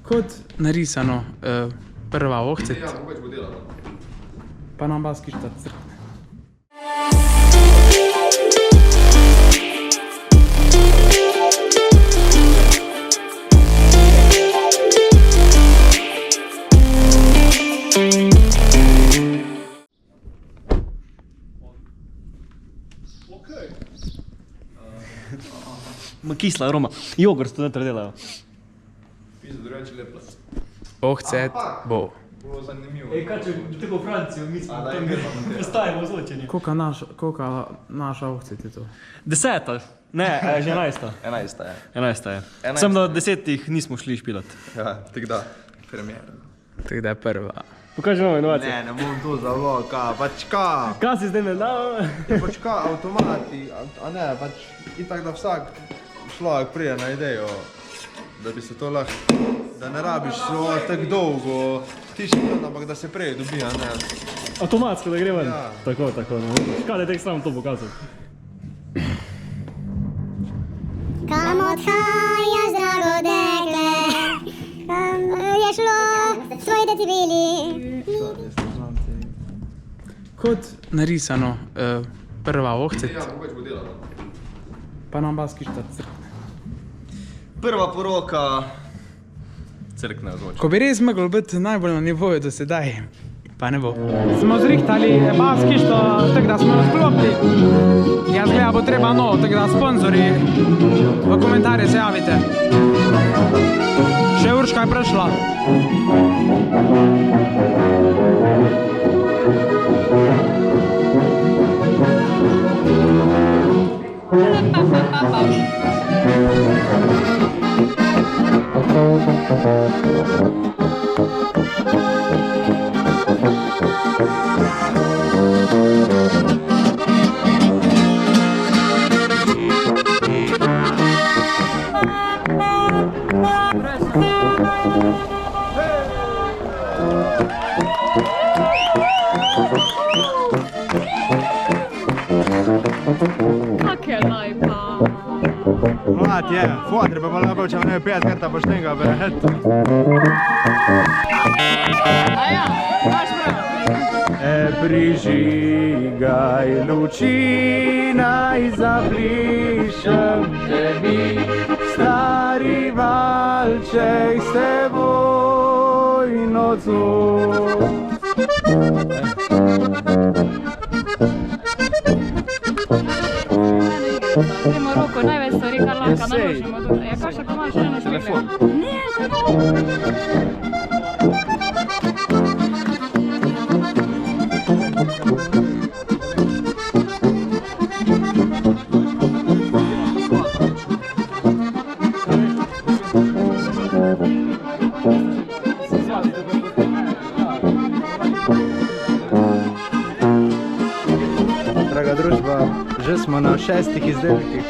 Kot narisano, prva ohcet, Ja, mogoče bo delala. pa nam baski šta crkne. Ma kisla aroma. Jogurt tu noter delajo. Pizda drugače lepla. Ohcet bo. Bilo zanimivo. Kaj če tako v Francijo, mi smo A, daj, gremo. Ostajamo zločeni. Koliko naša ohcet je to? 10. Ne, že 11. 11 je. 11 je. 11. Sem do 10 nismo šli špilat. Ja, tako da. Premiera. Tako da je prva. Pokaži vam inovacijo. Ne bom to za vloga, pač ka. Kaj si zdaj ne dal? Pač ka, avtomati, a ne, pač itak da vsak človek prije na idejo, da bi se to lahko, da ne rabiš tako dolgo tišiti, ampak da se prej dobi, a ne. Avtomatsko da gre ven. Ja. Tako. No. Kaj da je tek sam to pokazal? Kam odhajaš, drago dekle? Kam je šlo svoji deti bili? Kot narisano, prva ohcet, Ja, mogoče bo delala. pa nam baski šta crkne. Prva poroka crkne odloča. Ko bi res moglo biti najbolj na nivoju do sedaj, pa ne bo. Smo zrihtali baski što, tako da smo razklopili. Jaz gleda bo treba novo, tako da sponzori v komentarje se javite. Še Urška je prišla. Kak je lepa. Mlad je, fotri pa lahko, če ne 5 karta poštenega verjeti. Aja, imaš prav. Prižigaj luči, naj zabrišem tebi, stari valček s teboj nocoj. Dajmo roko, največ stvari, kar lahko naložimo tukaj. Ja, kaj še pa imaš eno špile? Ne, tako. Draga družba, že smo na 6 izdelkih.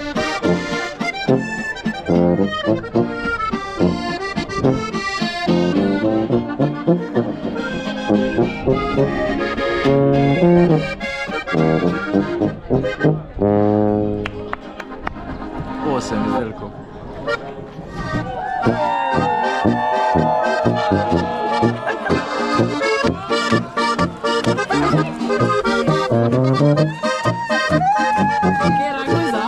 Osem izdelkov. Kjera guza?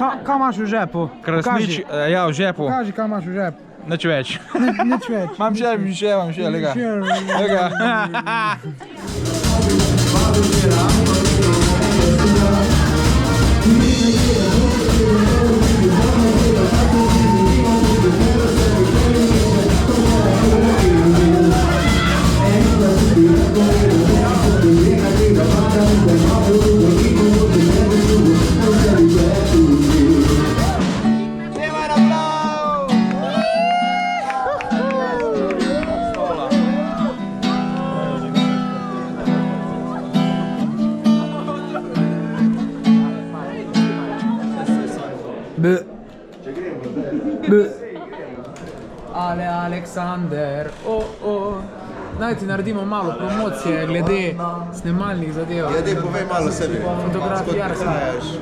Kaj imaš v žepu? Krasnič, ja, v žepu. Kaži, kaj imaš v žepu. Nič več. Nič več. Imam še, lega. Lega. Ale Aleksander, Naj ti naredimo malo promocije glede snemalnih zadev. Ja, dej povej malo sebi. Fotografija,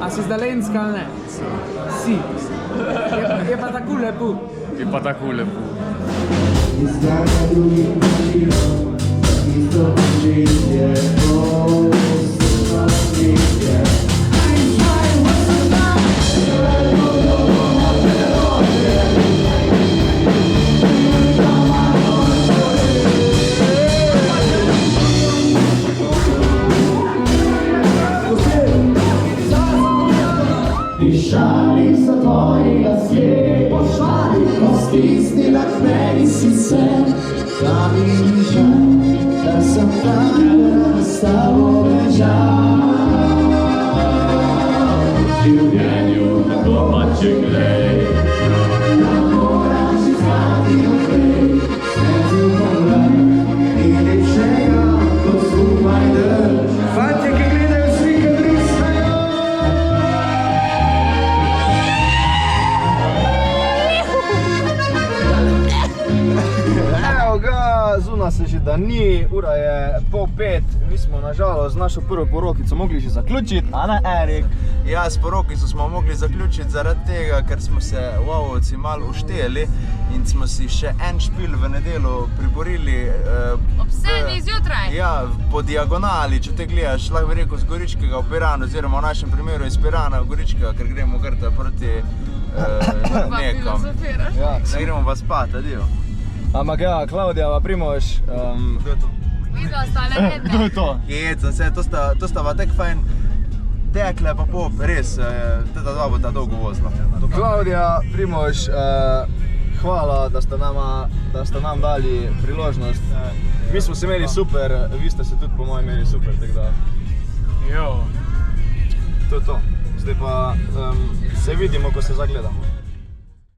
a si z Dalenska ali ne? Si. Je pa tako lepo. Je pa tako lepo. Šali so tvoji lasje, pošali, ko stisnila k meni si se, da mi ni žal, da sem takrat s tabo ležal. V življenju tako mače glej, da moraš izvati naprej, svetu pomlaj in lepšega, ko skupaj drž. Fantje, ki gledajo slike, briskajo. Zuna se že da ni, ura je 4:30, mi smo nažalost našo prvo porokico mogli že zaključiti, a ne Erik? Ja, s porokico smo mogli zaključiti zaradi tega, ker smo se vovovci malo ušteli in smo si še en špil v nedeljo priborili. Ob 7 zjutraj. Ja, po diagonali, če te gledaš, lahko bi rekel z Goričkega v Piran, oziroma v našem primeru iz Pirana v Goričkega, ker gremo grta proti nekom. Ja. Ne gremo pa spat, adijo. Ampak ja, Klaudija pa Primož, Videla sta legende. to je to. Jecam se, to sta pa tek fajn dekle pa pop, res, teda dva bo ta dolgo vozila. Klaudija, Primož, hvala, da ste nam dali priložnost. Mi smo se imeli super, vi ste se tudi po mojem imeli super, tako da. Jo. To je to. Zdaj pa se vidimo, ko se zagledamo.